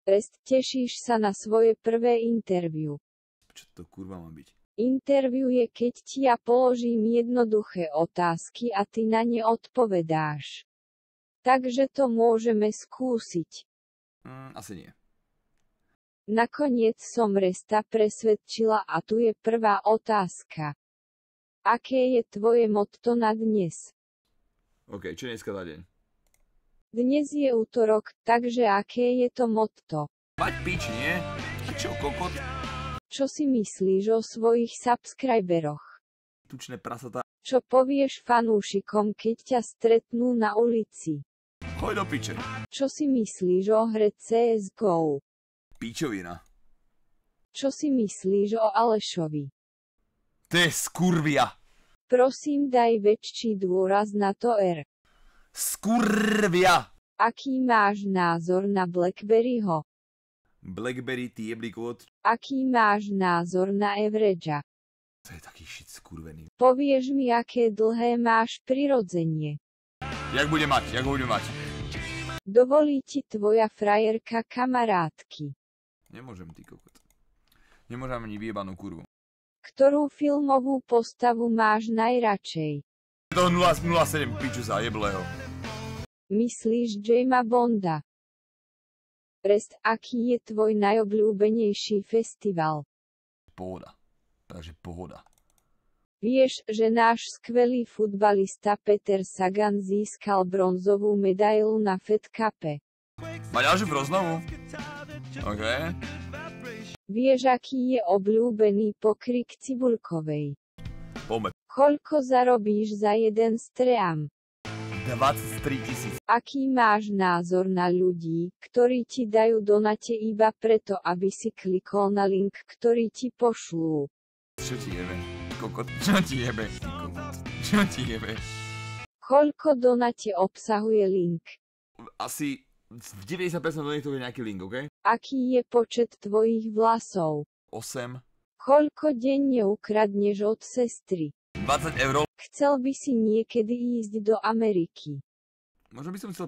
Rest, tešíš sa na svoje prvé interview. Čo to kurva má byť? Interview je, keď ti ja položím jednoduché otázky a ty na ne odpovedáš. Takže to môžeme skúsiť. Asi nie. Nakoniec som Resta presvedčila a tu je prvá otázka. Aké je tvoje motto na dnes? OK, čo dneska za deň? Dnes je útorok, takže aké je to motto? Mať pič, nie? Čo, kokot? Čo si myslíš o svojich subscriberoch? Tučné prasatá. Čo povieš fanúšikom, keď ťa stretnú na ulici? Choď do piče. Čo si myslíš o hre CSGO? Pičovina. Čo si myslíš o Alešovi? To je skurvia. Prosím, daj väčší dôraz na to R. Skurvia. Aký máš názor na Blackberryho? Blackberry, ty jeblý kôd. Aký máš názor na Averagea? To je taký shit skurvený. Povieš mi, aké dlhé máš prirodzenie? Jak bude mať? Dovolí ti tvoja frajerka kamarátky? Nemôžem, ty kokot. Nemôžem ani vyjebanú kurvu. Ktorú filmovú postavu máš najradšej? To 007 piču za jeblého. Myslíš Jamesa Bonda? Rest, aký je tvoj najobľúbenejší festival? Pohoda. Takže pohoda. Vieš, že náš skvelý futbalista Peter Sagan získal bronzovú medailu na Fed Cupe. Má ďalšiu broznovú? OK. Vieš, aký je obľúbený pokrik Cibulkovej? Poďme. Koľko zarobíš za jeden stream? 23 000. Aký máš názor na ľudí, ktorí ti dajú donate iba preto, aby si klikol na link, ktorý ti pošlú? Čo ti jebe? Kokot, čo ti jebe? Ty kokot, čo ti jebe? Koľko donate obsahuje link? Asi v 90% donatov je nejaký link, OK? Aký je počet tvojich vlasov? 8. Koľko denne ukradneš od sestry? 20 €. Chcel by si niekedy ísť do Ameriky? Možno by som chcel...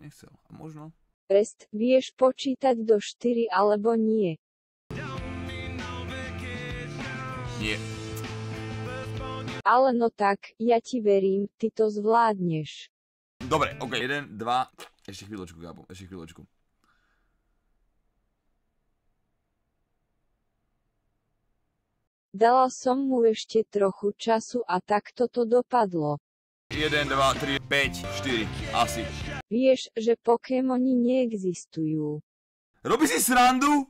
nechcel. Možno. Rest, vieš počítať do 4 alebo nie? Nie. Ale no tak, ja ti verím, ty to zvládneš. Dobre, OK. 1, 2... Ešte chvíľočku, Gabo. Ešte chvíľočku. Dala som mu ešte trochu času a takto to dopadlo. 1, 2, 3, 5, 4. Asi. Vieš, že Pokémoni neexistujú. Robí si srandu?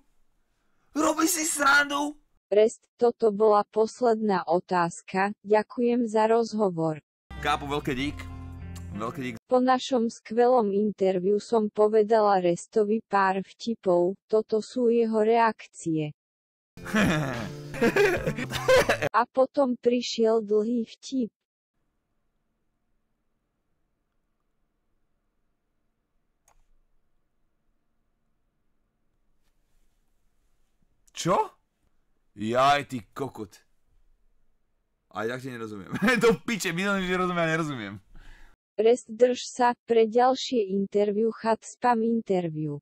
Rest, toto bola posledná otázka, ďakujem za rozhovor. Kápo, veľký dík. Po našom skvelom interviu som povedala Restovi pár vtipov, toto sú jeho reakcie. A potom prišiel dlhý vtip. Čo? Jaj, ty kokot. Aj tak ti nerozumiem. Do piče, myslím, že rozumiem a nerozumiem. Rest, drž sa, pre ďalšie interview Chat Spam interview.